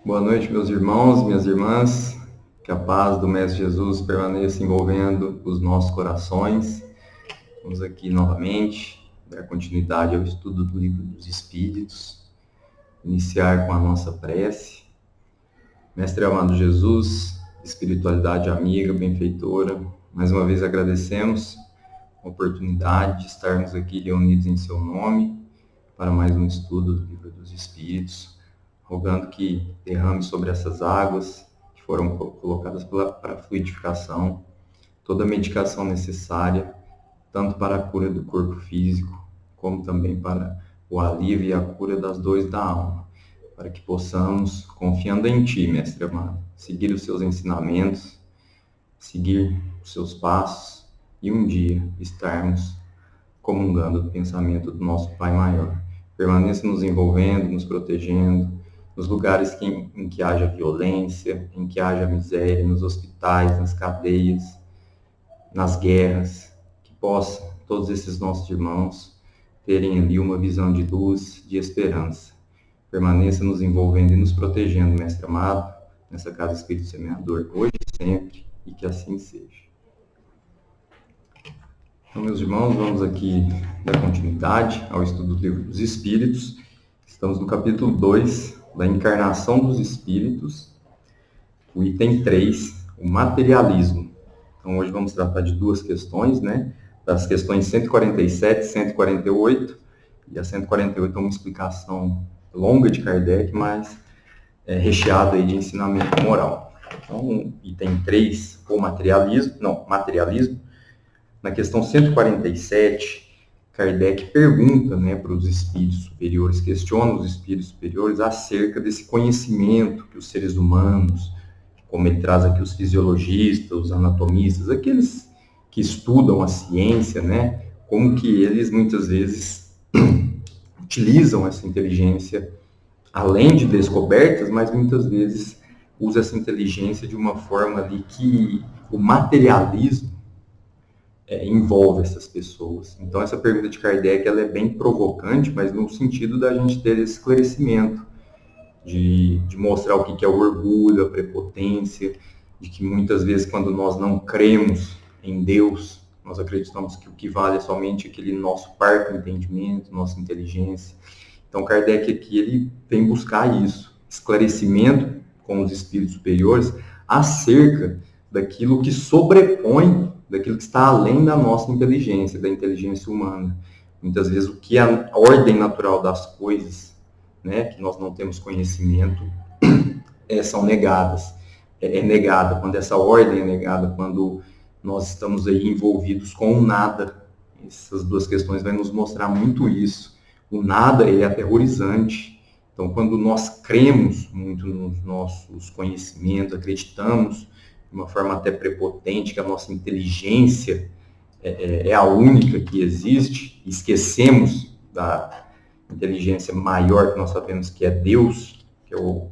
Boa noite, meus irmãos, minhas irmãs. Que a paz do Mestre Jesus permaneça envolvendo os nossos corações. Vamos aqui novamente dar continuidade ao estudo do Livro dos Espíritos. Iniciar com a nossa prece. Mestre amado Jesus, espiritualidade amiga, benfeitora, mais uma vez agradecemos a oportunidade de estarmos aqui reunidos em seu nome para mais um estudo do Livro dos Espíritos, rogando que derrame sobre essas águas que foram colocadas para a fluidificação toda a medicação necessária, tanto para a cura do corpo físico, como também para o alívio e a cura das dores da alma, para que possamos, confiando em Ti, Mestre amado, seguir os Seus ensinamentos, seguir os Seus passos e um dia estarmos comungando do pensamento do nosso Pai Maior. Permaneça nos envolvendo, nos protegendo, nos lugares em que haja violência, em que haja miséria, nos hospitais, nas cadeias, nas guerras, que possam todos esses nossos irmãos terem ali uma visão de luz, de esperança. Permaneça nos envolvendo e nos protegendo, Mestre amado, nessa casa Espírito Semeador, hoje e sempre, e que assim seja. Então, meus irmãos, vamos aqui dar continuidade ao estudo do Livro dos Espíritos. Estamos no capítulo 2, da encarnação dos espíritos, o item 3, o materialismo. Então, hoje vamos tratar de duas questões, né? Das questões 147 e 148. E a 148 é uma explicação longa de Kardec, mas recheada aí de ensinamento moral. Então, item 3, o materialismo. Na questão 147, Kardec pergunta, né, para os espíritos superiores, questiona os espíritos superiores acerca desse conhecimento que os seres humanos, como ele traz aqui os fisiologistas, os anatomistas, aqueles que estudam a ciência, né, como que eles muitas vezes utilizam essa inteligência além de descobertas, mas muitas vezes usa essa inteligência de uma forma ali que o materialismo envolve essas pessoas. Então, essa pergunta de Kardec ela é bem provocante, mas no sentido da gente ter esse esclarecimento, de mostrar o que é o orgulho, a prepotência, de que muitas vezes quando nós não cremos em Deus, nós acreditamos que o que vale é somente aquele nosso parco entendimento, nossa inteligência. Então, Kardec aqui ele vem buscar isso, esclarecimento com os espíritos superiores acerca daquilo que sobrepõe, daquilo que está além da nossa inteligência, da inteligência humana. Muitas vezes o que é a ordem natural das coisas, né, que nós não temos conhecimento, são negadas. É negada, quando essa ordem é negada, quando nós estamos aí envolvidos com o nada. Essas duas questões vão nos mostrar muito isso. O nada, ele é aterrorizante. Então, quando nós cremos muito nos nossos conhecimentos, acreditamos de uma forma até prepotente que a nossa inteligência é a única que existe, esquecemos da inteligência maior que nós sabemos que é Deus, que é o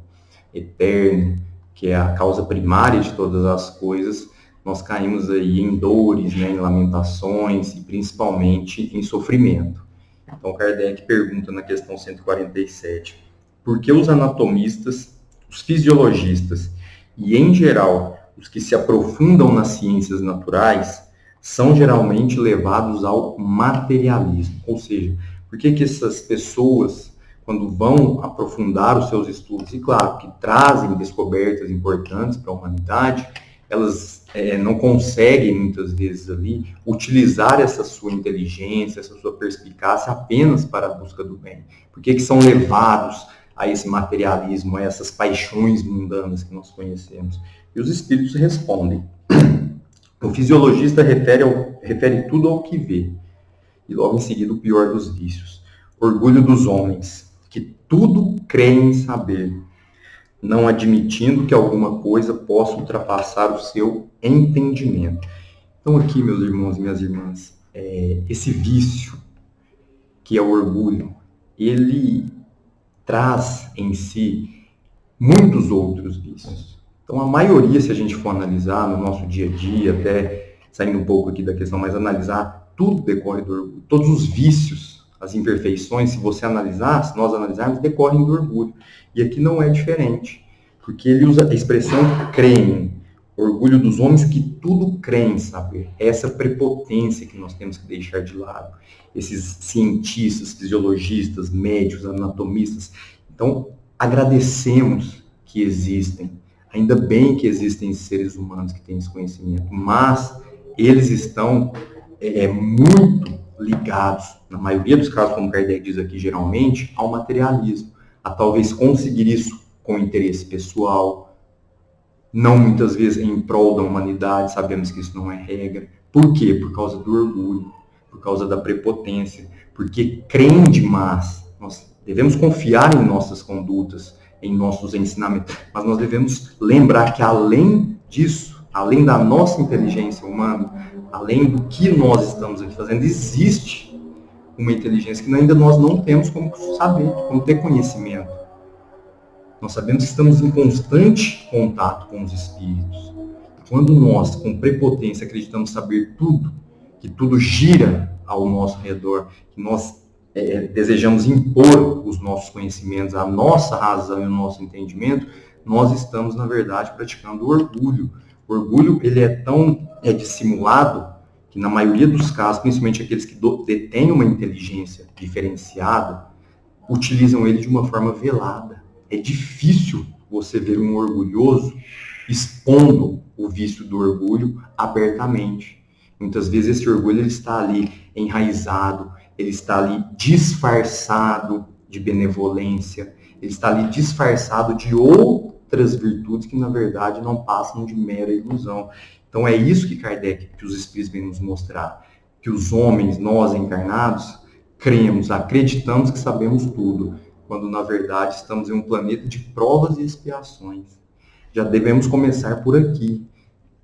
eterno, que é a causa primária de todas as coisas, nós caímos aí em dores, né, em lamentações e principalmente em sofrimento. Então, Kardec pergunta na questão 147, por que os anatomistas, os fisiologistas e, em geral, os que se aprofundam nas ciências naturais são geralmente levados ao materialismo? Ou seja, por que essas pessoas, quando vão aprofundar os seus estudos, e claro, que trazem descobertas importantes para a humanidade, elas não conseguem, muitas vezes, ali, utilizar essa sua inteligência, essa sua perspicácia apenas para a busca do bem? Por que são levados a esse materialismo, a essas paixões mundanas que nós conhecemos? E os espíritos respondem. O fisiologista refere tudo ao que vê. E logo em seguida o pior dos vícios. Orgulho dos homens, que tudo creem saber, não admitindo que alguma coisa possa ultrapassar o seu entendimento. Então aqui, meus irmãos e minhas irmãs, esse vício, que é o orgulho, ele traz em si muitos outros vícios. Então, a maioria, se a gente for analisar no nosso dia a dia, até saindo um pouco aqui da questão, mas analisar, tudo decorre do orgulho. Todos os vícios, as imperfeições, se você analisar, se nós analisarmos, decorrem do orgulho. E aqui não é diferente. Porque ele usa a expressão creem, orgulho dos homens que tudo creem saber. Essa prepotência que nós temos que deixar de lado. Esses cientistas, fisiologistas, médicos, anatomistas. Então, agradecemos que existem. Ainda bem que existem seres humanos que têm esse conhecimento, mas eles estão muito ligados, na maioria dos casos, como Kardec diz aqui, geralmente, ao materialismo, a talvez conseguir isso com interesse pessoal, não muitas vezes em prol da humanidade, sabemos que isso não é regra. Por quê? Por causa do orgulho, por causa da prepotência, porque creem demais. Nós devemos confiar em nossas condutas, em nossos ensinamentos, mas nós devemos lembrar que além disso, além da nossa inteligência humana, além do que nós estamos aqui fazendo, existe uma inteligência que ainda nós não temos como saber, como ter conhecimento. Nós sabemos que estamos em constante contato com os espíritos. Quando nós, com prepotência, acreditamos saber tudo, que tudo gira ao nosso redor, que nós desejamos impor os nossos conhecimentos, a nossa razão e o nosso entendimento, nós estamos, na verdade, praticando o orgulho. O orgulho, ele é tão dissimulado que, na maioria dos casos, principalmente aqueles que detêm uma inteligência diferenciada, utilizam ele de uma forma velada. É difícil você ver um orgulhoso expondo o vício do orgulho abertamente. Muitas vezes esse orgulho ele está ali enraizado, ele está ali disfarçado de benevolência, ele está ali disfarçado de outras virtudes que, na verdade, não passam de mera ilusão. Então é isso que Kardec, que os Espíritos vêm nos mostrar, que os homens, nós encarnados, cremos, acreditamos que sabemos tudo, quando na verdade estamos em um planeta de provas e expiações. Já devemos começar por aqui.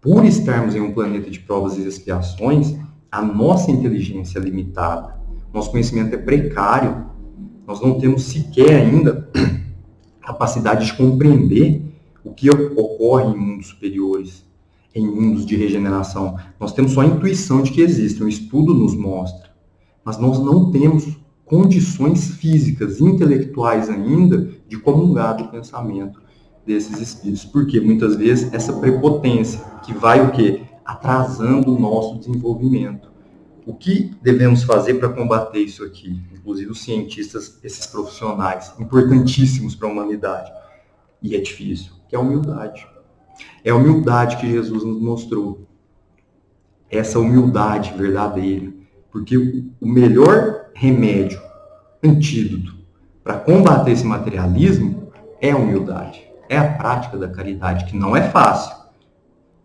Por estarmos em um planeta de provas e expiações, a nossa inteligência é limitada, nosso conhecimento é precário, nós não temos sequer ainda capacidade de compreender o que ocorre em mundos superiores, em mundos de regeneração. Nós temos só a intuição de que existe, o estudo nos mostra, mas nós não temos condições físicas, intelectuais ainda, de comungar do pensamento desses espíritos. Porque muitas vezes essa prepotência que vai o quê? Atrasando o nosso desenvolvimento. O que devemos fazer para combater isso aqui? Inclusive os cientistas, esses profissionais, importantíssimos para a humanidade. E é difícil, que é a humildade. É a humildade que Jesus nos mostrou. Essa humildade verdadeira. Porque o melhor remédio, antídoto, para combater esse materialismo é a humildade. É a prática da caridade, que não é fácil.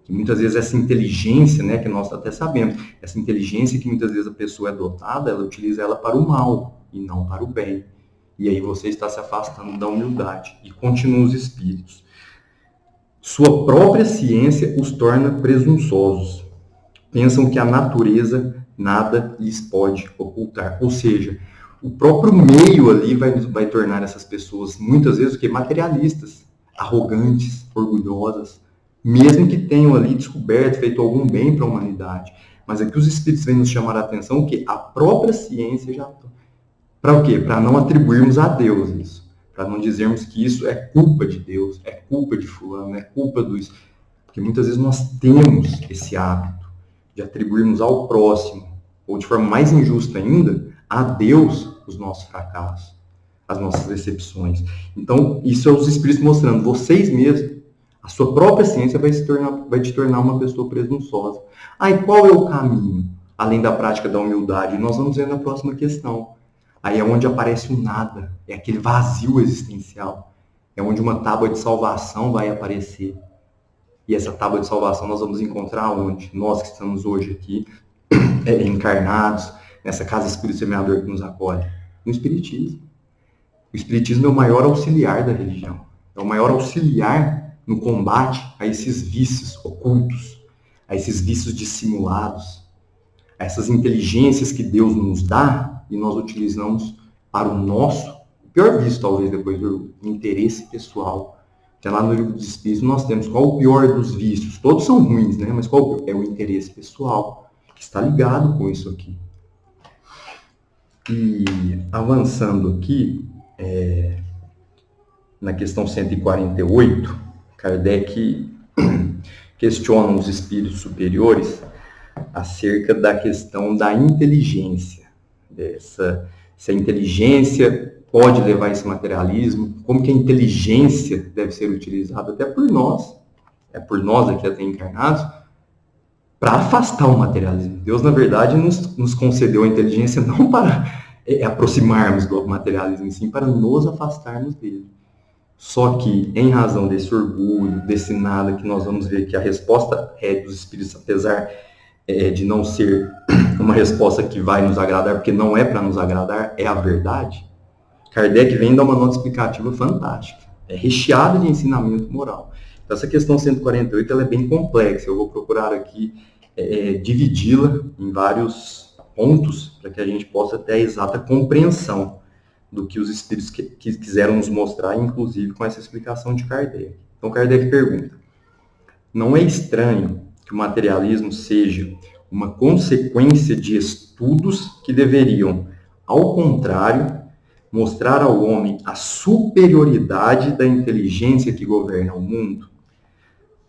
Que muitas vezes essa inteligência, né, que nós até sabemos, essa inteligência que muitas vezes a pessoa é dotada, ela utiliza ela para o mal e não para o bem. E aí você está se afastando da humildade. E continuam os espíritos. Sua própria ciência os torna presunçosos. Pensam que a natureza nada lhes pode ocultar. Ou seja, o próprio meio ali vai tornar essas pessoas, muitas vezes, o quê? Materialistas, arrogantes, orgulhosas, mesmo que tenham ali descoberto, feito algum bem para a humanidade. Mas aqui os espíritos vêm nos chamar a atenção que a própria ciência já... Para o quê? Para não atribuirmos a Deus isso. Para não dizermos que isso é culpa de Deus, é culpa de fulano, é culpa dos... Porque muitas vezes nós temos esse hábito de atribuirmos ao próximo, ou de forma mais injusta ainda, a Deus os nossos fracassos, as nossas decepções. Então, isso é os espíritos mostrando, vocês mesmos, a sua própria ciência vai te tornar uma pessoa presunçosa. E qual é o caminho, além da prática da humildade? Nós vamos ver na próxima questão. Aí é onde aparece o nada, é aquele vazio existencial, é onde uma tábua de salvação vai aparecer. E essa tábua de salvação nós vamos encontrar onde? Nós que estamos hoje aqui, encarnados, nessa casa espírita semeador que nos acolhe. No Espiritismo. O Espiritismo é o maior auxiliar da religião. É o maior auxiliar no combate a esses vícios ocultos, a esses vícios dissimulados, a essas inteligências que Deus nos dá e nós utilizamos para o nosso, o pior vício talvez depois do interesse pessoal. Até lá no livro dos Espíritos nós temos qual o pior dos vícios. Todos são ruins, né? Mas qual é o interesse pessoal, que está ligado com isso aqui. E avançando aqui, na questão 148, Kardec questiona os espíritos superiores acerca da questão da inteligência, se a inteligência pode levar a esse materialismo, como que a inteligência deve ser utilizada até por nós, por nós aqui até encarnados, para afastar o materialismo. Deus, na verdade, nos concedeu a inteligência não para aproximarmos do materialismo, sim para nos afastarmos dele. Só que, em razão desse orgulho, desse nada, que nós vamos ver que a resposta dos espíritos, apesar de não ser uma resposta que vai nos agradar, porque não é para nos agradar, é a verdade, Kardec vem dar uma nota explicativa fantástica. É recheada de ensinamento moral. Então, essa questão 148 ela é bem complexa. Eu vou procurar aqui dividi-la em vários pontos para que a gente possa ter a exata compreensão do que os espíritos quiseram nos mostrar, inclusive com essa explicação de Kardec. Então, Kardec pergunta: não é estranho que o materialismo seja uma consequência de estudos que deveriam, ao contrário, mostrar ao homem a superioridade da inteligência que governa o mundo?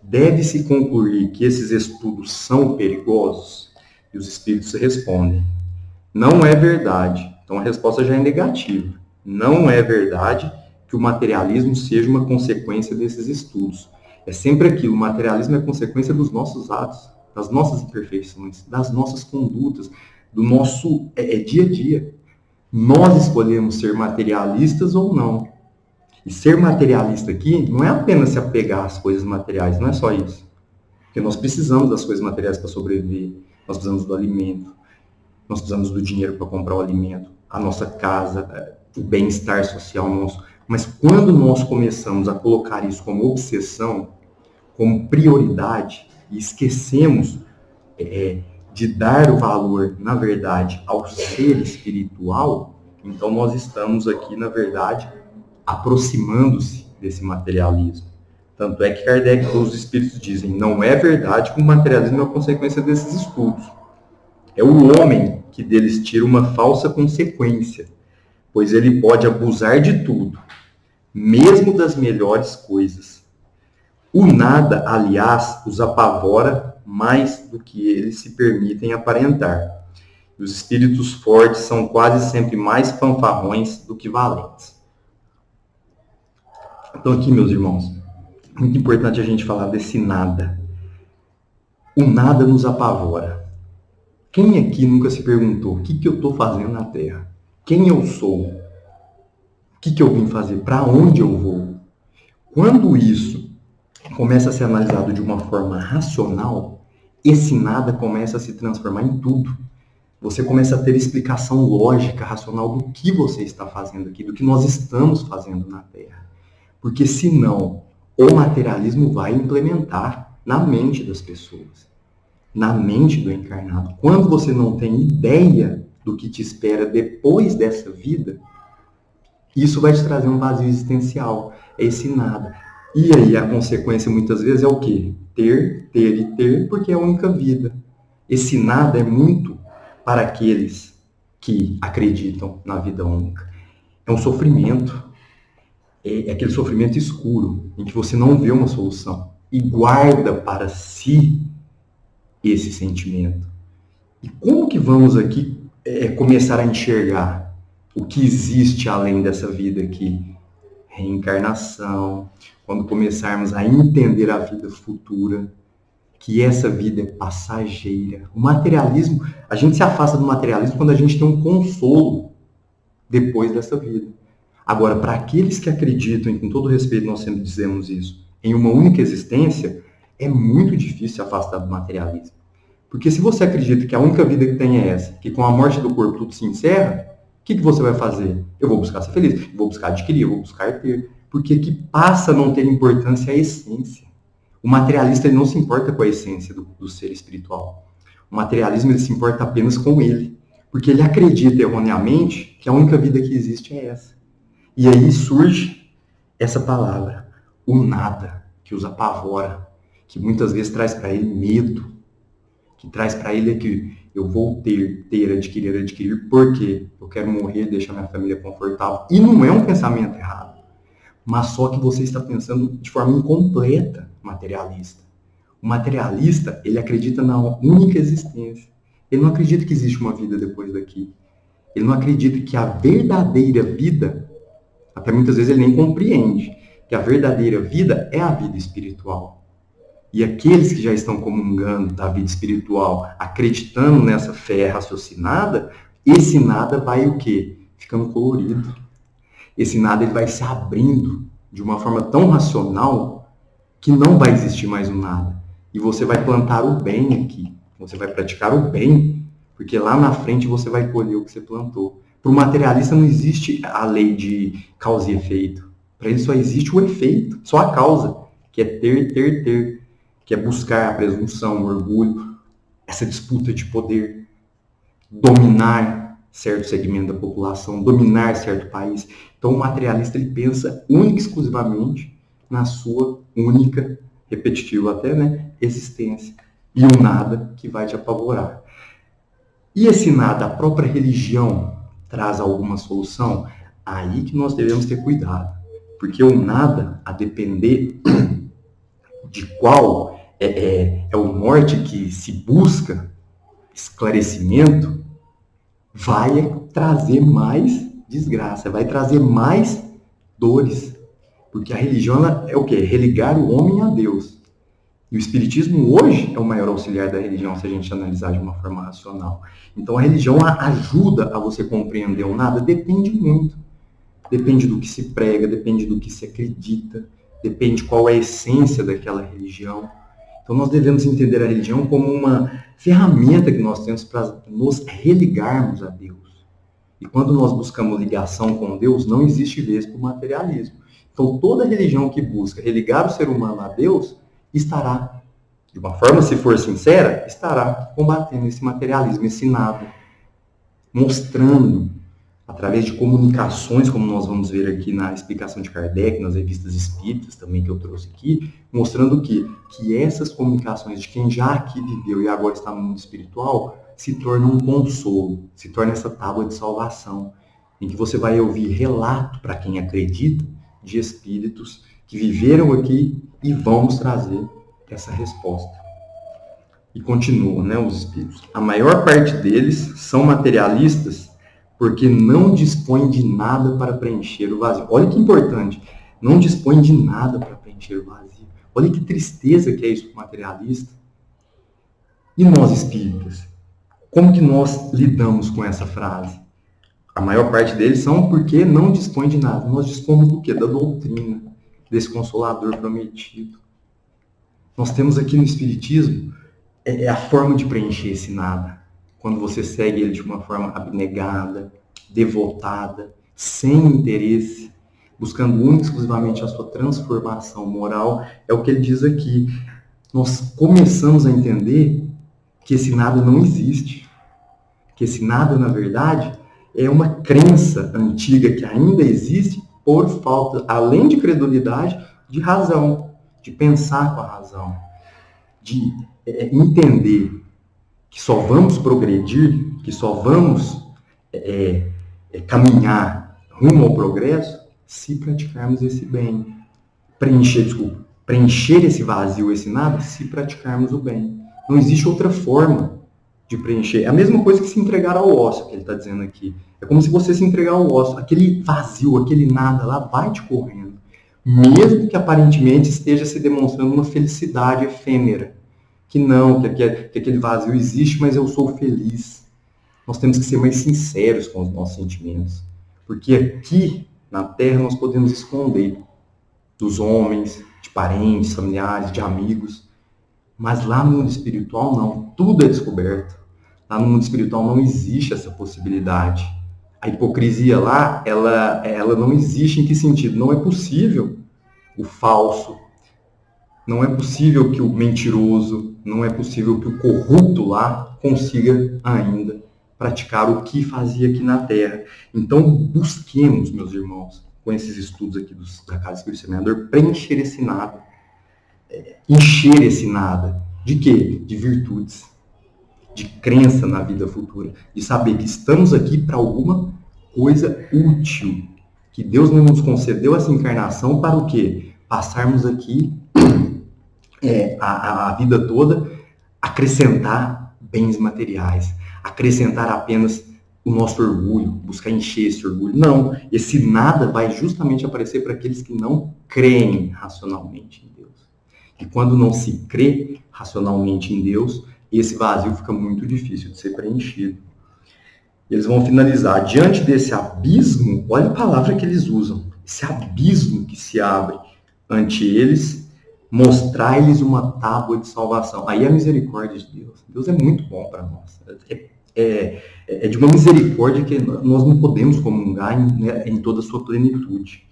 Deve-se concluir que esses estudos são perigosos? E os espíritos respondem: não é verdade. Então a resposta já é negativa. Não é verdade que o materialismo seja uma consequência desses estudos. É sempre aquilo, o materialismo é consequência dos nossos atos, das nossas imperfeições, das nossas condutas, do nosso dia a dia. Nós escolhemos ser materialistas ou não. E ser materialista aqui não é apenas se apegar às coisas materiais, não é só isso. Porque nós precisamos das coisas materiais para sobreviver, nós precisamos do alimento, nós precisamos do dinheiro para comprar o alimento, a nossa casa, o bem-estar social nosso. Mas quando nós começamos a colocar isso como obsessão, como prioridade, e esquecemos de dar o valor, na verdade, ao ser espiritual, então nós estamos aqui, na verdade, aproximando-se desse materialismo. Tanto é que Kardec, os espíritos dizem, não é verdade que o materialismo é a consequência desses estudos. É o homem que deles tira uma falsa consequência, pois ele pode abusar de tudo, mesmo das melhores coisas. O nada, aliás, os apavora mais do que eles se permitem aparentar. E os espíritos fortes são quase sempre mais fanfarrões do que valentes. Então aqui, meus irmãos, muito importante a gente falar desse nada. O nada nos apavora. Quem aqui nunca se perguntou, o que eu estou fazendo na Terra? Quem eu sou? O que eu vim fazer? Para onde eu vou? Quando isso começa a ser analisado de uma forma racional, esse nada começa a se transformar em tudo. Você começa a ter explicação lógica, racional do que você está fazendo aqui, do que nós estamos fazendo na Terra. Porque senão, o materialismo vai implementar na mente das pessoas, na mente do encarnado. Quando você não tem ideia do que te espera depois dessa vida, isso vai te trazer um vazio existencial, esse nada. E aí a consequência muitas vezes é o quê? Ter, ter e ter, porque é a única vida. Esse nada é muito para aqueles que acreditam na vida única. É um sofrimento. É aquele sofrimento escuro, em que você não vê uma solução e guarda para si esse sentimento. E como que vamos aqui começar a enxergar o que existe além dessa vida aqui? Reencarnação, quando começarmos a entender a vida futura, que essa vida é passageira. O materialismo, a gente se afasta do materialismo quando a gente tem um consolo depois dessa vida. Agora, para aqueles que acreditam, e com todo respeito nós sempre dizemos isso, em uma única existência, é muito difícil se afastar do materialismo. Porque se você acredita que a única vida que tem é essa, que com a morte do corpo tudo se encerra, o que você vai fazer? Eu vou buscar ser feliz, eu vou buscar adquirir, eu vou buscar ter. Porque que passa a não ter importância a essência. O materialista ele não se importa com a essência do ser espiritual. O materialismo ele se importa apenas com ele. Porque ele acredita erroneamente que a única vida que existe é essa. E aí surge essa palavra, o nada, que os apavora, que muitas vezes traz para ele medo, que traz para ele que eu vou ter, adquirir, porque eu quero morrer, deixar minha família confortável. E não é um pensamento errado. mas só que você está pensando de forma incompleta, materialista. O materialista, ele acredita na única existência. Ele não acredita que existe uma vida depois daqui. Ele não acredita que a verdadeira vida, até muitas vezes ele nem compreende, que a verdadeira vida é a vida espiritual. E aqueles que já estão comungando da vida espiritual, acreditando nessa fé raciocinada, esse nada vai o quê? Ficando colorido. Esse nada ele vai se abrindo de uma forma tão racional que não vai existir mais o nada. E você vai plantar o bem aqui. Você vai praticar o bem, porque lá na frente você vai colher o que você plantou. Para o materialista não existe a lei de causa e efeito. Para ele só existe o efeito, só a causa, que é ter, que é buscar a presunção, o orgulho, essa disputa de poder, dominar certo segmento da população, dominar certo país. Então o materialista ele pensa única e exclusivamente na sua única, repetitivo até, né, existência. E o nada que vai te apavorar. E esse nada, a própria religião traz alguma solução? Aí que nós devemos ter cuidado. Porque o nada, a depender de qual é o norte que se busca esclarecimento, vai trazer mais desgraça, vai trazer mais dores. Porque a religião é o quê? Religar o homem a Deus. E o Espiritismo hoje é o maior auxiliar da religião, se a gente analisar de uma forma racional. Então a religião ajuda a você compreender o nada, depende muito. Depende do que se prega, depende do que se acredita, depende qual é a essência daquela religião. Então nós devemos entender a religião como uma ferramenta que nós temos para nos religarmos a Deus. E quando nós buscamos ligação com Deus, não existe vez para o materialismo. Então toda religião que busca religar o ser humano a Deus, estará, de uma forma, se for sincera, estará combatendo esse materialismo, esse nada. Mostrando, através de comunicações, como nós vamos ver aqui na explicação de Kardec, nas revistas espíritas também que eu trouxe aqui, mostrando que essas comunicações de quem já aqui viveu e agora está no mundo espiritual, se tornam um consolo, se torna essa tábua de salvação, em que você vai ouvir relato para quem acredita de espíritos que viveram aqui e vão nos trazer essa resposta. E continua, né, os espíritos. A maior parte deles são materialistas porque não dispõem de nada para preencher o vazio. Olha que importante, não dispõem de nada para preencher o vazio. Olha que tristeza que é isso para o materialista. E nós espíritas, como que nós lidamos com essa frase? A maior parte deles são porque não dispõem de nada. Nós dispomos do quê? Da doutrina, desse Consolador prometido. Nós temos aqui no Espiritismo a forma de preencher esse nada. Quando você segue ele de uma forma abnegada, devotada, sem interesse, buscando única e exclusivamente a sua transformação moral, é o que ele diz aqui. Nós começamos a entender que esse nada não existe. Que esse nada, na verdade, é uma crença antiga que ainda existe por falta, além de credulidade, de razão, de pensar com a razão, de entender que só vamos progredir, que só vamos caminhar rumo ao progresso se praticarmos esse bem. Preencher esse vazio, esse nada, se praticarmos o bem. Não existe outra forma de preencher. É a mesma coisa que se entregar ao ócio, que ele está dizendo aqui. É como se você se entregar ao ócio. Aquele vazio, aquele nada lá vai te correndo. Mesmo que aparentemente esteja se demonstrando uma felicidade efêmera. Que não, que aquele vazio existe, mas eu sou feliz. Nós temos que ser mais sinceros com os nossos sentimentos. Porque aqui, na Terra, nós podemos esconder dos homens, de parentes, familiares, de amigos. Mas lá no mundo espiritual, não. Tudo é descoberto. Lá no mundo espiritual não existe essa possibilidade. A hipocrisia lá, ela não existe em que sentido? Não é possível o falso, não é possível que o mentiroso, não é possível que o corrupto lá consiga ainda praticar o que fazia aqui na Terra. Então, busquemos, meus irmãos, com esses estudos aqui da Casa Espírita Semeador, preencher esse nada, encher esse nada. De quê? De virtudes, de crença na vida futura, de saber que estamos aqui para alguma coisa útil, Que Deus não nos concedeu essa encarnação para o quê? Passarmos aqui a vida toda, acrescentar bens materiais, acrescentar apenas o nosso orgulho, buscar encher esse orgulho. Não, esse nada vai justamente aparecer para aqueles que não creem racionalmente em Deus. E quando não se crê racionalmente em Deus, esse vazio fica muito difícil de ser preenchido. Eles vão finalizar. Diante desse abismo, olha a palavra que eles usam, esse abismo que se abre ante eles, mostrar-lhes uma tábua de salvação. Aí é a misericórdia de Deus. Deus é muito bom para nós. É de uma misericórdia que nós não podemos comungar em toda a sua plenitude.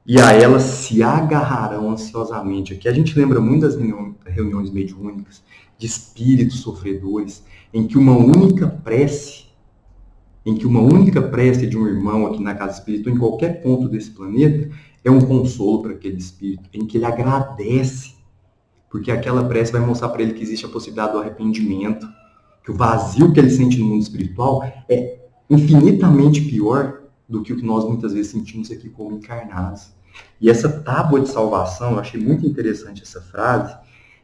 E a ela se agarrarão ansiosamente. Aqui a gente lembra muito das reuniões mediúnicas, de espíritos sofredores, em que uma única prece de um irmão aqui na casa espírita, ou em qualquer ponto desse planeta, é um consolo para aquele espírito, em que ele agradece, porque aquela prece vai mostrar para ele que existe a possibilidade do arrependimento, que o vazio que ele sente no mundo espiritual é infinitamente pior do que o que nós muitas vezes sentimos aqui como encarnados. E essa tábua de salvação, eu achei muito interessante essa frase,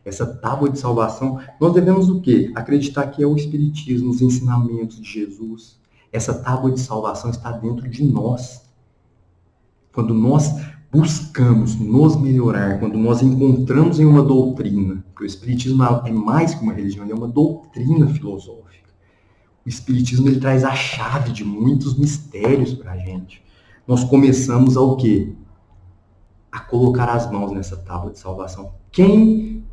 essa tábua de salvação, nós devemos o quê? Acreditar que é o Espiritismo, os ensinamentos de Jesus. Essa tábua de salvação está dentro de nós. Quando nós buscamos nos melhorar, quando nós encontramos em uma doutrina, porque o Espiritismo é mais que uma religião, ele é uma doutrina filosófica. O Espiritismo ele traz a chave de muitos mistérios para a gente. Nós começamos ao quê? A colocar as mãos nessa tábua de salvação. Quem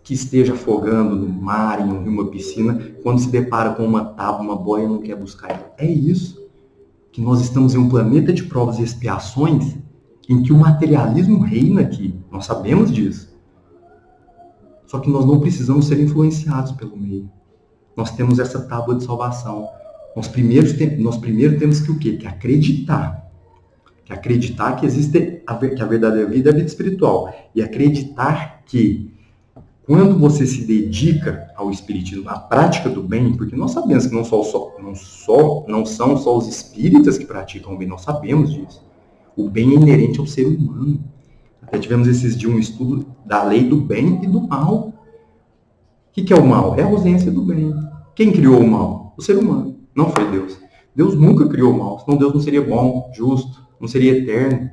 que esteja afogando no mar, em um rio, uma piscina, quando se depara com uma tábua, uma boia, não quer buscar ela? É isso. Que nós estamos em um planeta de provas e expiações em que o materialismo reina aqui. Nós sabemos disso. Só que nós não precisamos ser influenciados pelo meio. Nós temos essa tábua de salvação. Nós primeiro temos que o quê? Que acreditar. Que acreditar que existe que a verdadeira vida é a vida espiritual. E acreditar que quando você se dedica ao espiritismo, à prática do bem, porque nós sabemos que não são só os espíritas que praticam o bem, nós sabemos disso. O bem é inerente ao ser humano. Até tivemos esses dias um estudo da lei do bem e do mal. O que é o mal? É a ausência do bem. Quem criou o mal? O ser humano. Não foi Deus. Deus nunca criou o mal, senão Deus não seria bom, justo, não seria eterno.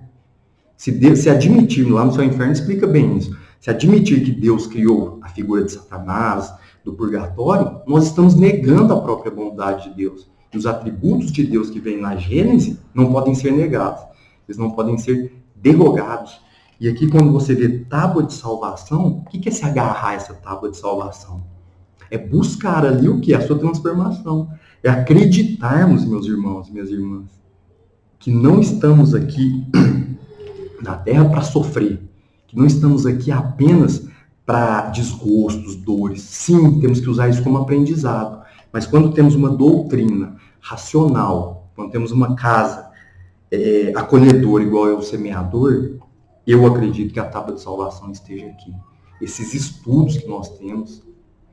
Se admitir lá no seu inferno, explica bem isso. Se admitir que Deus criou a figura de Satanás, do purgatório, nós estamos negando a própria bondade de Deus. E os atributos de Deus que vêm na Gênesis não podem ser negados. Eles não podem ser derrogados. E aqui, quando você vê tábua de salvação, o que é se agarrar a essa tábua de salvação? É buscar ali o que? A sua transformação. É acreditarmos, meus irmãos e minhas irmãs, que não estamos aqui na Terra para sofrer. Que não estamos aqui apenas para desgostos, dores. Sim, temos que usar isso como aprendizado. Mas quando temos uma doutrina racional, quando temos uma casa acolhedora igual é o semeador, eu acredito que a tábua de salvação esteja aqui. Esses estudos que nós temos,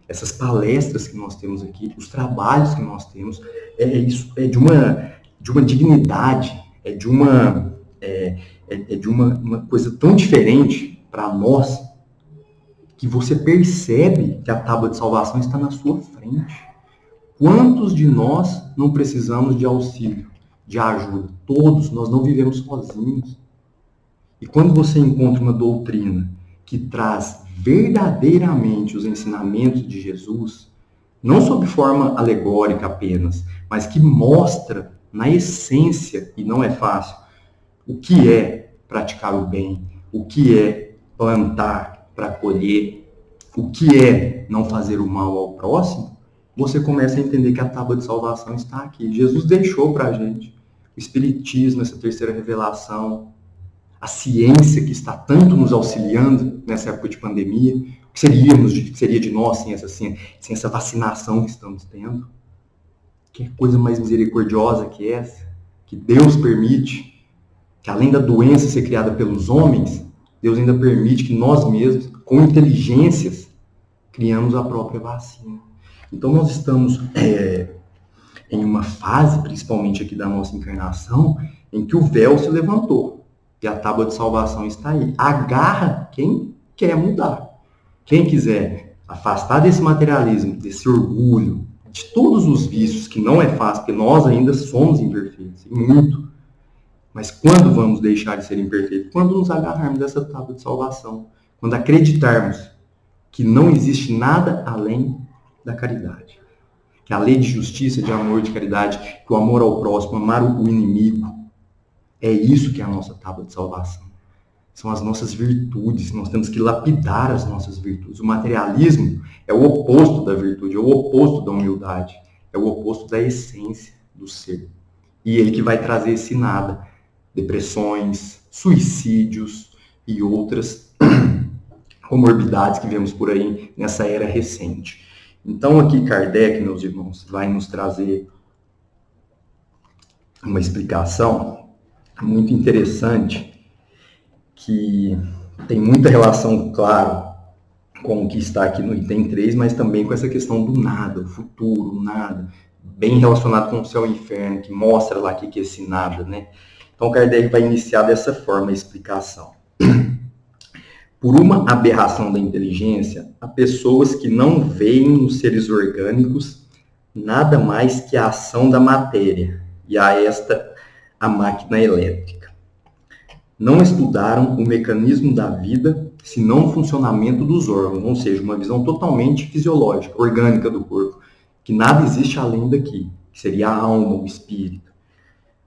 essas palestras que nós temos aqui, os trabalhos que nós temos, é de uma dignidade, é de uma coisa tão diferente para nós, que você percebe que a tábua de salvação está na sua frente. Quantos de nós não precisamos de auxílio, de ajuda? Todos, nós não vivemos sozinhos. E quando você encontra uma doutrina que traz verdadeiramente os ensinamentos de Jesus, não sob forma alegórica apenas, mas que mostra na essência, e não é fácil, o que é praticar o bem, o que é plantar para colher, o que é não fazer o mal ao próximo, você começa a entender que a tábua de salvação está aqui. Jesus deixou para a gente o Espiritismo, essa terceira revelação, a ciência que está tanto nos auxiliando nessa época de pandemia. O que seria de nós sem essa vacinação que estamos tendo? Que coisa mais misericordiosa que essa? Que Deus permite, que além da doença ser criada pelos homens, Deus ainda permite que nós mesmos, com inteligências, criamos a própria vacina. Então nós estamos em uma fase, principalmente aqui da nossa encarnação, em que o véu se levantou e a tábua de salvação está aí. Agarra quem quer mudar. Quem quiser afastar desse materialismo, desse orgulho, de todos os vícios, que não é fácil, porque nós ainda somos imperfeitos, e muito. Mas quando vamos deixar de ser imperfeitos? Quando nos agarrarmos dessa tábua de salvação. Quando acreditarmos que não existe nada além da caridade. Que a lei de justiça, de amor, de caridade, que o amor ao próximo, amar o inimigo, é isso que é a nossa tábua de salvação. São as nossas virtudes, nós temos que lapidar as nossas virtudes. O materialismo é o oposto da virtude, é o oposto da humildade, é o oposto da essência do ser. E ele que vai trazer esse nada, depressões, suicídios e outras comorbidades que vemos por aí nessa era recente. Então aqui Kardec, meus irmãos, vai nos trazer uma explicação muito interessante, que tem muita relação, claro, com o que está aqui no item 3, mas também com essa questão do nada, o futuro, o nada, bem relacionado com o céu e o inferno, que mostra lá o que é esse nada, né? Então Kardec vai iniciar dessa forma a explicação. Por uma aberração da inteligência, há pessoas que não veem nos seres orgânicos nada mais que a ação da matéria, e a esta a máquina elétrica. Não estudaram o mecanismo da vida, senão o funcionamento dos órgãos, ou seja, uma visão totalmente fisiológica, orgânica do corpo, que nada existe além daqui, que seria a alma, o espírito.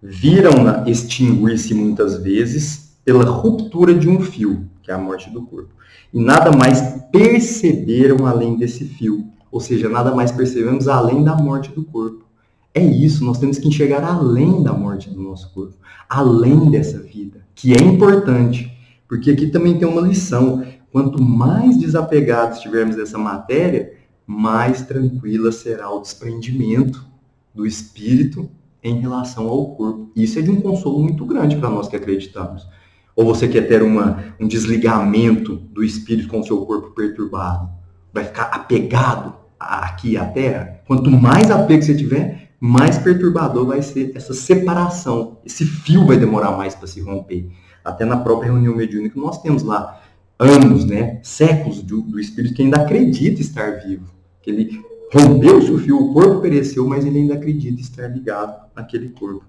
Viram-na extinguir-se muitas vezes pela ruptura de um fio, que é a morte do corpo, e nada mais perceberam além desse fio, ou seja, nada mais percebemos além da morte do corpo. É isso, nós temos que enxergar além da morte do nosso corpo, além dessa vida, que é importante, porque aqui também tem uma lição. Quanto mais desapegados estivermos dessa matéria, mais tranquila será o desprendimento do espírito em relação ao corpo. Isso é de um consolo muito grande para nós que acreditamos. Ou você quer ter um desligamento do espírito com o seu corpo perturbado? Vai ficar apegado aqui à Terra? Quanto mais apego você tiver, mais perturbador vai ser essa separação. Esse fio vai demorar mais para se romper. Até na própria reunião mediúnica nós temos lá anos, né, séculos do espírito que ainda acredita estar vivo. Que ele rompeu-se o fio, o corpo pereceu, mas ele ainda acredita estar ligado naquele corpo.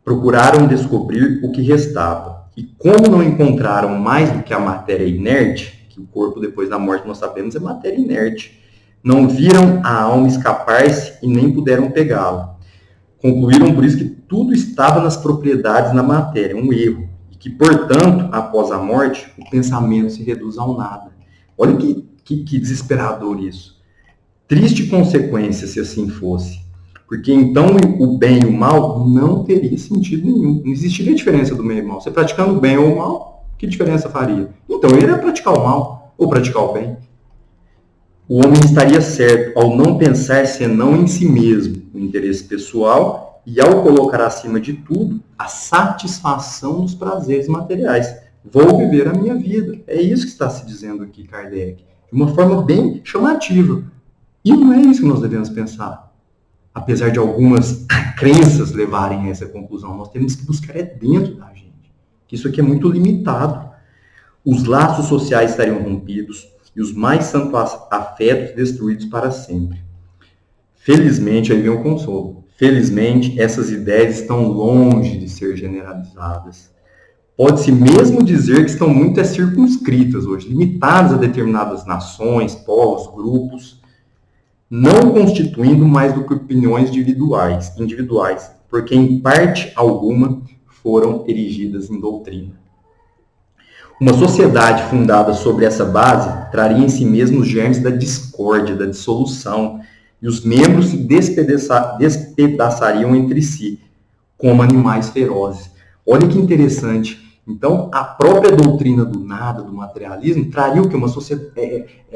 Procuraram descobrir o que restava. E como não encontraram mais do que a matéria inerte, que o corpo depois da morte nós sabemos é matéria inerte, não viram a alma escapar-se e nem puderam pegá-la. Concluíram por isso que tudo estava nas propriedades da matéria, um erro, e que, portanto, após a morte, o pensamento se reduz ao nada. Olha que desesperador isso. Triste consequência se assim fosse, porque então o bem e o mal não teria sentido nenhum. Não existiria diferença do bem e do mal. Você praticando o bem ou o mal, que diferença faria? Então ele ia praticar o mal ou praticar o bem. O homem estaria certo ao não pensar senão em si mesmo, no interesse pessoal, e ao colocar acima de tudo a satisfação dos prazeres materiais. Vou viver a minha vida. É isso que está se dizendo aqui, Kardec. De uma forma bem chamativa. E não é isso que nós devemos pensar. Apesar de algumas crenças levarem a essa conclusão, nós temos que buscar dentro da gente. Que isso aqui é muito limitado. Os laços sociais estariam rompidos, e os mais santos afetos destruídos para sempre. Felizmente, aí vem o consolo, felizmente essas ideias estão longe de ser generalizadas. Pode-se mesmo dizer que estão muito circunscritas hoje, limitadas a determinadas nações, povos, grupos, não constituindo mais do que opiniões individuais, porque em parte alguma foram erigidas em doutrina. Uma sociedade fundada sobre essa base traria em si mesmo os germes da discórdia, da dissolução, e os membros se despedaçariam entre si, como animais ferozes. Olha que interessante. Então, a própria doutrina do nada, do materialismo, traria o que?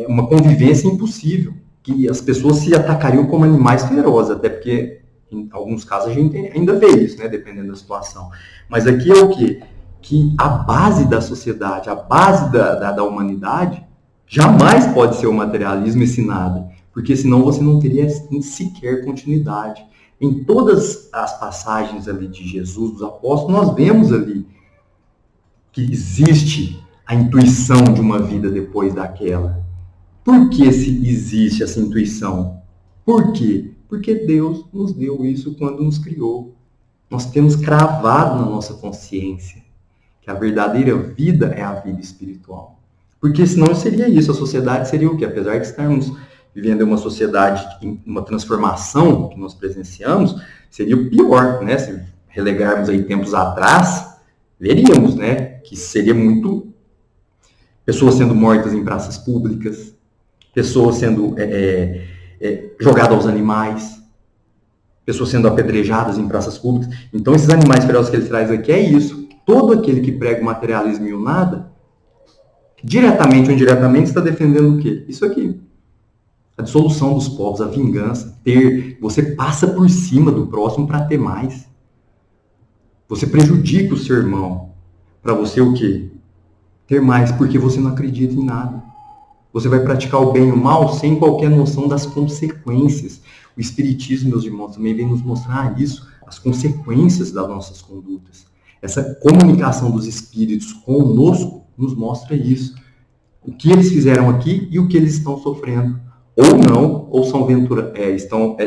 Uma convivência impossível, que as pessoas se atacariam como animais ferozes, até porque, em alguns casos, a gente ainda vê isso, né, dependendo da situação. Mas aqui é o quê? Que a base da sociedade, a base da humanidade, jamais pode ser o materialismo esse nada, porque senão você não teria sequer continuidade. Em todas as passagens ali de Jesus, dos apóstolos, nós vemos ali que existe a intuição de uma vida depois daquela. Por que existe essa intuição? Por quê? Porque Deus nos deu isso quando nos criou. Nós temos cravado na nossa consciência que a verdadeira vida é a vida espiritual. Porque senão seria isso, a sociedade seria o quê? Apesar de estarmos vivendo em uma sociedade, em uma transformação que nós presenciamos, seria o pior, né? Se relegarmos aí tempos atrás, veríamos, né, que seria muito pessoas sendo mortas em praças públicas, pessoas sendo jogadas aos animais, pessoas sendo apedrejadas em praças públicas. Então, esses animais ferozes que ele traz aqui é isso. Todo aquele que prega o materialismo e o nada, diretamente ou indiretamente, está defendendo o quê? Isso aqui. A dissolução dos povos, a vingança, você passa por cima do próximo para ter mais. Você prejudica o seu irmão para você o quê? Ter mais, porque você não acredita em nada. Você vai praticar o bem e o mal sem qualquer noção das consequências. O Espiritismo, meus irmãos, também vem nos mostrar isso, as consequências das nossas condutas. Essa comunicação dos espíritos conosco nos mostra isso. O que eles fizeram aqui e o que eles estão sofrendo. Ou não, ou estão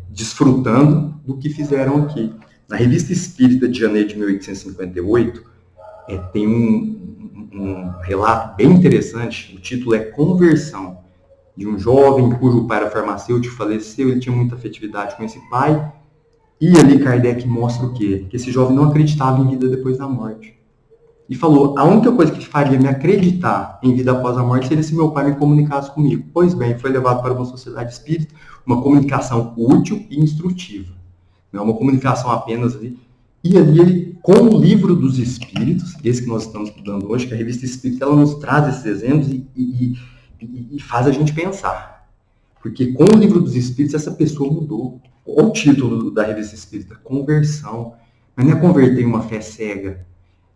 desfrutando do que fizeram aqui. Na Revista Espírita de janeiro de 1858, tem um relato bem interessante, o título é Conversão, de um jovem cujo pai era farmacêutico, faleceu, ele tinha muita afetividade com esse pai, e ali Kardec mostra o quê? Que esse jovem não acreditava em vida depois da morte. E falou, a única coisa que faria me acreditar em vida após a morte seria se meu pai me comunicasse comigo. Pois bem, foi levado para uma sociedade espírita, uma comunicação útil e instrutiva. Não é uma comunicação apenas ali. E ali ele, com o livro dos espíritos, esse que nós estamos estudando hoje, que é a Revista Espírita, ela nos traz esses exemplos e faz a gente pensar. Porque com o livro dos espíritos, essa pessoa mudou. Olha o título da Revista Espírita, Conversão. Mas não é converter em uma fé cega.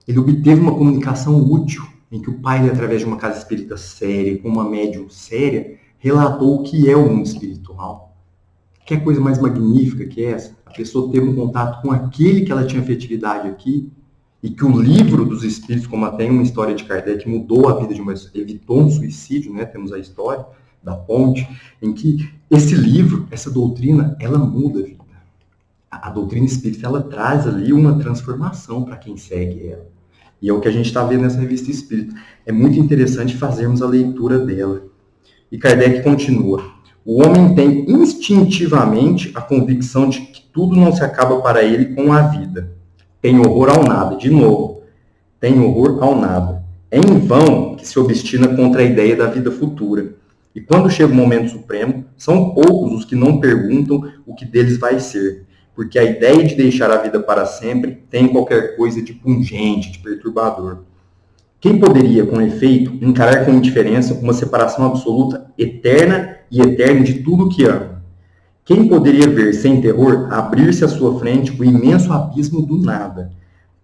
Ele obteve uma comunicação útil, em que o pai, através de uma casa espírita séria, com uma médium séria, relatou o que é o mundo espiritual. Que coisa mais magnífica que é essa? A pessoa teve um contato com aquele que ela tinha afetividade aqui, e que o livro dos espíritos, como até em uma história de Kardec, mudou a vida de uma... evitou um suicídio, né? Temos a história da ponte, em que esse livro, essa doutrina, ela muda a vida. A doutrina espírita, ela traz ali uma transformação para quem segue ela. E é o que a gente está vendo nessa Revista Espírita. É muito interessante fazermos a leitura dela. E Kardec continua. O homem tem instintivamente a convicção de que tudo não se acaba para ele com a vida. Tem horror ao nada. De novo, tem horror ao nada. É em vão que se obstina contra a ideia da vida futura. E quando chega o momento supremo, são poucos os que não perguntam o que deles vai ser. Porque a ideia de deixar a vida para sempre tem qualquer coisa de pungente, de perturbador. Quem poderia, com efeito, encarar com indiferença uma separação absoluta, eterna e eterna de tudo que ama? Quem poderia ver, sem terror, abrir-se à sua frente o imenso abismo do nada,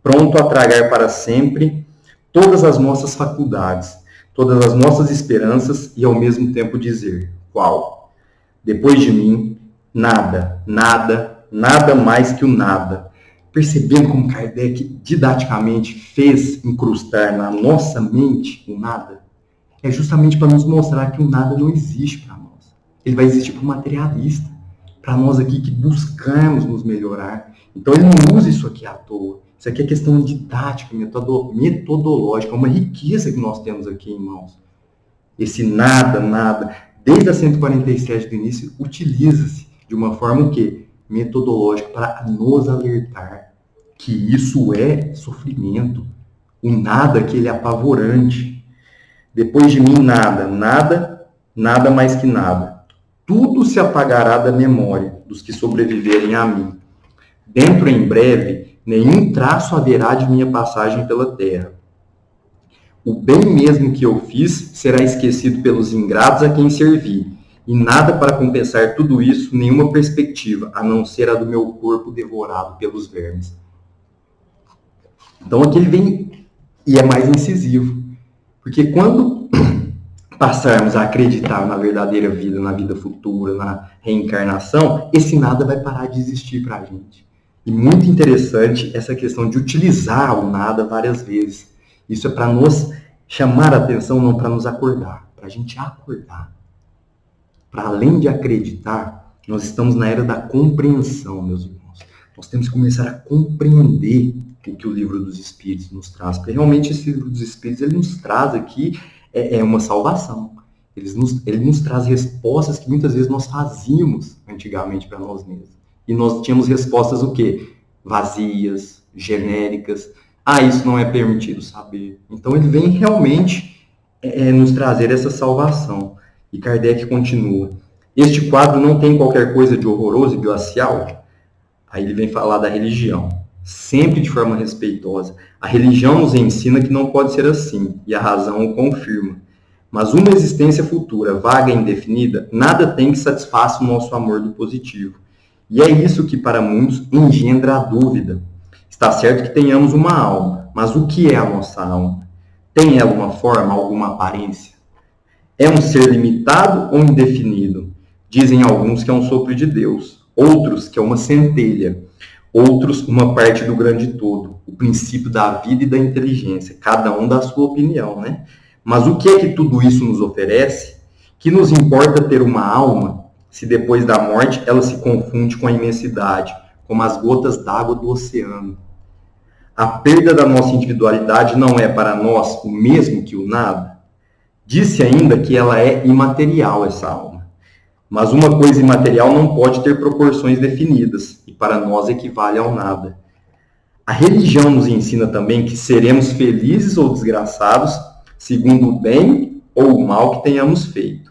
pronto a tragar para sempre todas as nossas faculdades, todas as nossas esperanças e, ao mesmo tempo, dizer, qual? Depois de mim, nada, nada, nada mais que o nada. Percebendo como Kardec didaticamente fez incrustar na nossa mente o nada, é justamente para nos mostrar que o nada não existe para nós. Ele vai existir para o materialista, para nós aqui que buscamos nos melhorar. Então ele não usa isso aqui à toa. Isso aqui é questão didática, metodológica, uma riqueza que nós temos aqui, irmãos. Esse nada, nada, desde a 147 do início, utiliza-se de uma forma o quê? Metodológica para nos alertar que isso é sofrimento. O nada que ele é apavorante. Depois de mim, nada, nada, nada mais que nada. Tudo se apagará da memória dos que sobreviverem a mim. Dentro em breve, nenhum traço haverá de minha passagem pela terra. O bem mesmo que eu fiz será esquecido pelos ingratos a quem servi. E nada para compensar tudo isso, nenhuma perspectiva, a não ser a do meu corpo devorado pelos vermes. Então aqui ele vem e é mais incisivo. Porque quando passarmos a acreditar na verdadeira vida, na vida futura, na reencarnação, esse nada vai parar de existir para a gente. E muito interessante essa questão de utilizar o nada várias vezes. Isso é para nos chamar a atenção, não para nos acordar, para a gente acordar. Para além de acreditar, nós estamos na era da compreensão, meus irmãos. Nós temos que começar a compreender o que o Livro dos Espíritos nos traz. Porque realmente esse Livro dos Espíritos, ele nos traz aqui uma salvação. Ele nos traz respostas que muitas vezes nós fazíamos antigamente para nós mesmos. E nós tínhamos respostas o quê? Vazias, genéricas. Isso não é permitido saber. Então ele vem realmente nos trazer essa salvação. E Kardec continua. Este quadro não tem qualquer coisa de horroroso e glacial? Aí ele vem falar da religião. Sempre de forma respeitosa. A religião nos ensina que não pode ser assim, e a razão o confirma. Mas uma existência futura, vaga e indefinida, nada tem que satisfaça o nosso amor do positivo. E é isso que para muitos engendra a dúvida. Está certo que tenhamos uma alma, mas o que é a nossa alma? Tem ela uma forma, alguma aparência? É um ser limitado ou indefinido? Dizem alguns que é um sopro de Deus, outros que é uma centelha, outros uma parte do grande todo, o princípio da vida e da inteligência, cada um dá a sua opinião, né? Mas o que é que tudo isso nos oferece? Que nos importa ter uma alma, se depois da morte ela se confunde com a imensidade, como as gotas d'água do oceano? A perda da nossa individualidade não é para nós o mesmo que o nada? Disse ainda que ela é imaterial, essa alma. Mas uma coisa imaterial não pode ter proporções definidas, e para nós equivale ao nada. A religião nos ensina também que seremos felizes ou desgraçados, segundo o bem ou o mal que tenhamos feito.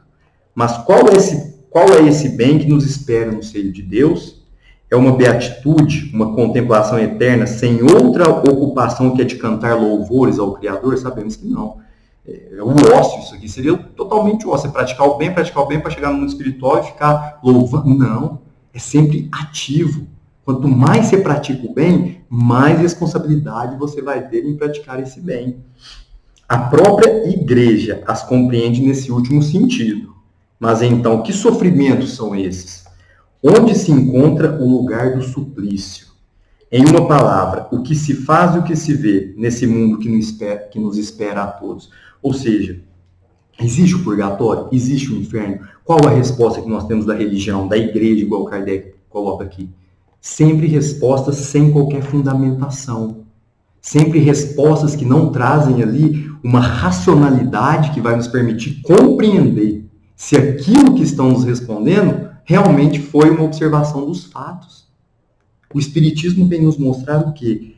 Mas qual é esse bem que nos espera no seio de Deus? É uma beatitude, uma contemplação eterna, sem outra ocupação que é de cantar louvores ao Criador? Sabemos que não. É o ócio, isso aqui seria totalmente ócio. É praticar o bem para chegar no mundo espiritual e ficar louvando. Não, é sempre ativo. Quanto mais você pratica o bem, mais responsabilidade você vai ter em praticar esse bem. A própria igreja as compreende nesse último sentido. Mas então, que sofrimentos são esses? Onde se encontra o lugar do suplício? Em uma palavra, o que se faz e o que se vê nesse mundo que nos espera a todos? Ou seja, existe o purgatório? Existe o inferno? Qual a resposta que nós temos da religião, da igreja, igual Kardec coloca aqui? Sempre respostas sem qualquer fundamentação. Sempre respostas que não trazem ali uma racionalidade que vai nos permitir compreender se aquilo que estão nos respondendo realmente foi uma observação dos fatos. O Espiritismo vem nos mostrar o quê?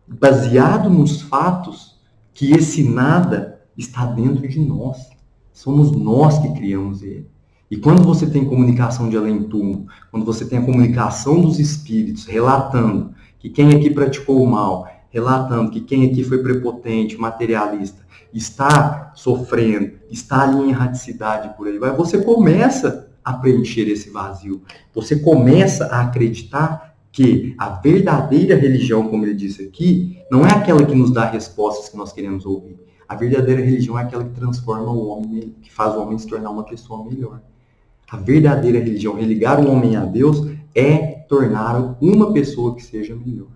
Baseado nos fatos, que esse nada está dentro de nós. Somos nós que criamos ele. E quando você tem comunicação de além-túmulo, quando você tem a comunicação dos espíritos relatando que quem aqui praticou o mal, relatando que quem aqui foi prepotente, materialista, está sofrendo, está ali em erraticidade por aí vai, você começa a preencher esse vazio. Você começa a acreditar que a verdadeira religião, como ele disse aqui, não é aquela que nos dá respostas que nós queremos ouvir. A verdadeira religião é aquela que transforma o homem, que faz o homem se tornar uma pessoa melhor. A verdadeira religião, religar o homem a Deus, é tornar uma pessoa que seja melhor.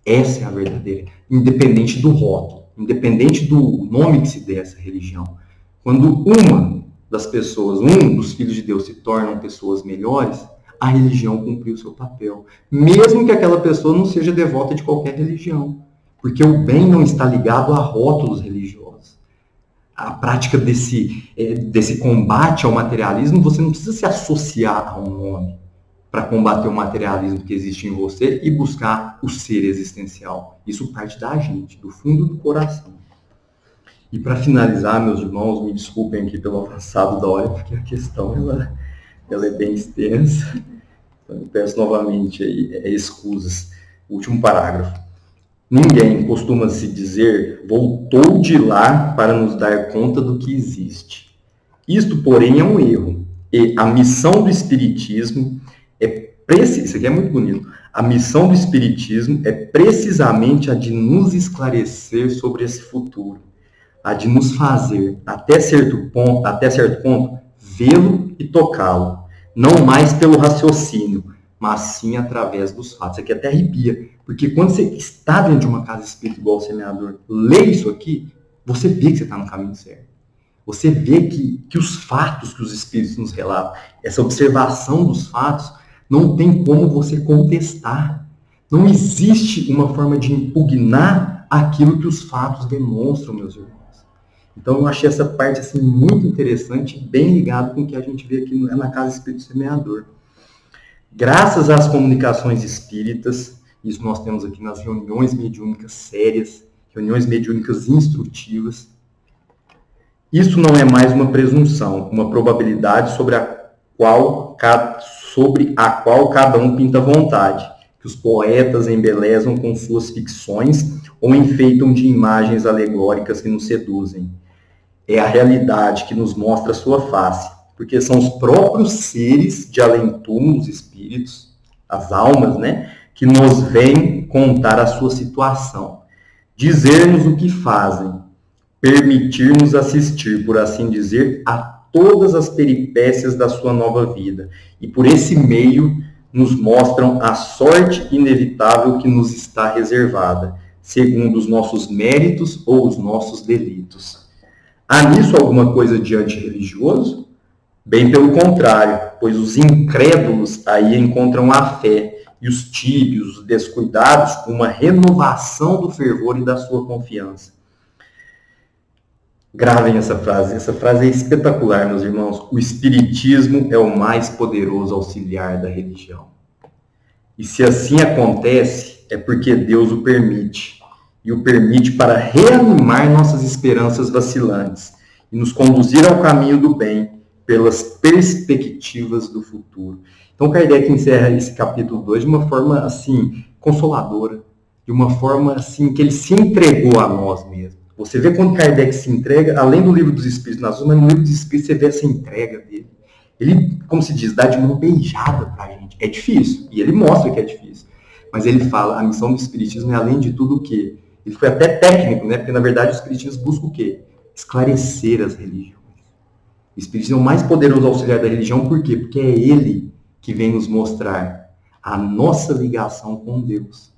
Essa é a verdadeira, independente do rótulo, independente do nome que se dê a essa religião. Quando uma das pessoas, um dos filhos de Deus se tornam pessoas melhores, a religião cumpriu o seu papel. Mesmo que aquela pessoa não seja devota de qualquer religião. Porque o bem não está ligado a rótulos religiosos. A prática desse combate ao materialismo, você não precisa se associar a um nome para combater o materialismo que existe em você e buscar o ser existencial. Isso parte da gente, do fundo do coração. E para finalizar, meus irmãos, me desculpem aqui pelo avançado da hora, porque a questão ela é bem extensa. Então, eu peço novamente aí, escusas. Último parágrafo. Ninguém costuma se dizer voltou de lá para nos dar conta do que existe. Isto, porém, é um erro. E a missão do Espiritismo isso aqui é muito bonito. A missão do Espiritismo é precisamente a de nos esclarecer sobre esse futuro. a de nos fazer, até certo ponto, vê-lo e tocá-lo, não mais pelo raciocínio, mas sim através dos fatos. Isso aqui até arrepia, porque quando você está dentro de uma casa espírita igual o semeador, lê isso aqui, você vê que você está no caminho certo. Você vê que os fatos que os espíritos nos relatam, essa observação dos fatos, não tem como você contestar. Não existe uma forma de impugnar aquilo que os fatos demonstram, meus irmãos. Então eu achei essa parte assim, muito interessante, bem ligado com o que a gente vê aqui na Casa Espírito Semeador. Graças às comunicações espíritas, isso nós temos aqui nas reuniões mediúnicas sérias, reuniões mediúnicas instrutivas, isso não é mais uma presunção, uma probabilidade sobre a qual cada um pinta vontade, que os poetas embelezam com suas ficções ou enfeitam de imagens alegóricas que nos seduzem. É a realidade que nos mostra a sua face, porque são os próprios seres de além-túmulo, os espíritos, as almas, que nos vêm contar a sua situação, dizer-nos o que fazem, permitir-nos assistir, por assim dizer, a todas as peripécias da sua nova vida. E por esse meio nos mostram a sorte inevitável que nos está reservada, segundo os nossos méritos ou os nossos delitos. Há nisso alguma coisa de antirreligioso? Bem pelo contrário, pois os incrédulos aí encontram a fé, e os tíbios, os descuidados, uma renovação do fervor e da sua confiança. Gravem essa frase é espetacular, meus irmãos. O Espiritismo é o mais poderoso auxiliar da religião. E se assim acontece, é porque Deus o permite. E o permite para reanimar nossas esperanças vacilantes e nos conduzir ao caminho do bem pelas perspectivas do futuro. Então Kardec encerra esse capítulo 2 de uma forma, assim, consoladora. De uma forma, assim, que ele se entregou a nós mesmos. Você vê quando Kardec se entrega, além do Livro dos Espíritos nas Mãos, mas no Livro dos Espíritos você vê essa entrega dele. Ele, como se diz, dá de mão beijada pra gente. É difícil, e ele mostra que é difícil. Mas ele fala, a missão do Espiritismo é, além de tudo, o quê? Ele foi até técnico, porque na verdade o Espiritismo busca o quê? Esclarecer as religiões. O Espiritismo é o mais poderoso auxiliar da religião, por quê? Porque é ele que vem nos mostrar a nossa ligação com Deus.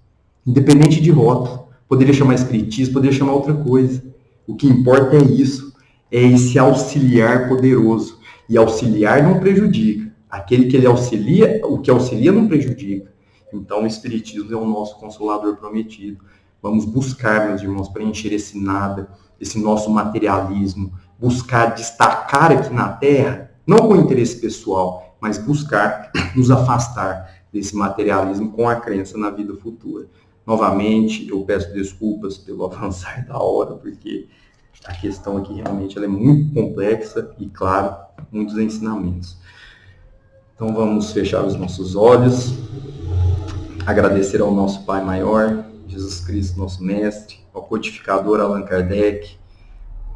Independente de rótulo. Poderia chamar espiritismo, poderia chamar outra coisa. O que importa é isso. É esse auxiliar poderoso. E auxiliar não prejudica. Aquele que ele auxilia, o que auxilia não prejudica. Então o Espiritismo é o nosso consolador prometido. Vamos buscar, meus irmãos, preencher esse nada, esse nosso materialismo. Buscar destacar aqui na Terra, não com interesse pessoal, mas buscar nos afastar desse materialismo com a crença na vida futura. Novamente, eu peço desculpas pelo avançar da hora, porque a questão aqui realmente ela é muito complexa e, claro, muitos ensinamentos. Então vamos fechar os nossos olhos, agradecer ao nosso Pai Maior, Jesus Cristo, nosso Mestre, ao codificador Allan Kardec,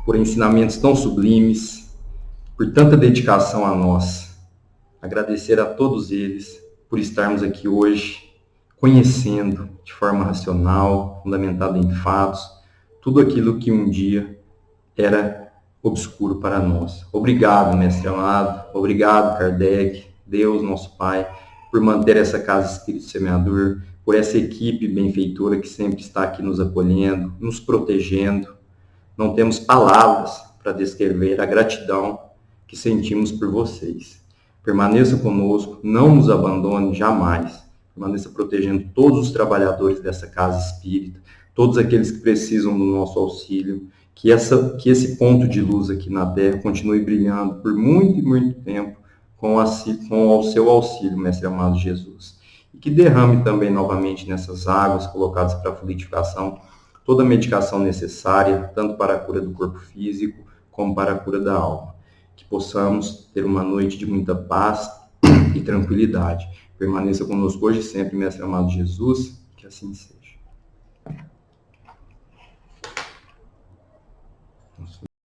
por ensinamentos tão sublimes, por tanta dedicação a nós. Agradecer a todos eles por estarmos aqui hoje, conhecendo de forma racional, fundamentada em fatos, tudo aquilo que um dia era obscuro para nós. Obrigado, Mestre amado, obrigado, Kardec, Deus, nosso Pai, por manter essa Casa Espírito Semeador, por essa equipe benfeitora que sempre está aqui nos acolhendo, nos protegendo. Não temos palavras para descrever a gratidão que sentimos por vocês. Permaneça conosco, não nos abandone jamais. Permaneça protegendo todos os trabalhadores dessa casa espírita, todos aqueles que precisam do nosso auxílio, que esse ponto de luz aqui na Terra continue brilhando por muito e muito tempo com o seu auxílio, Mestre amado Jesus. E que derrame também novamente nessas águas colocadas para a fluidificação toda a medicação necessária, tanto para a cura do corpo físico, como para a cura da alma. Que possamos ter uma noite de muita paz e tranquilidade. Permaneça conosco hoje e sempre, Mestre amado Jesus, que assim seja.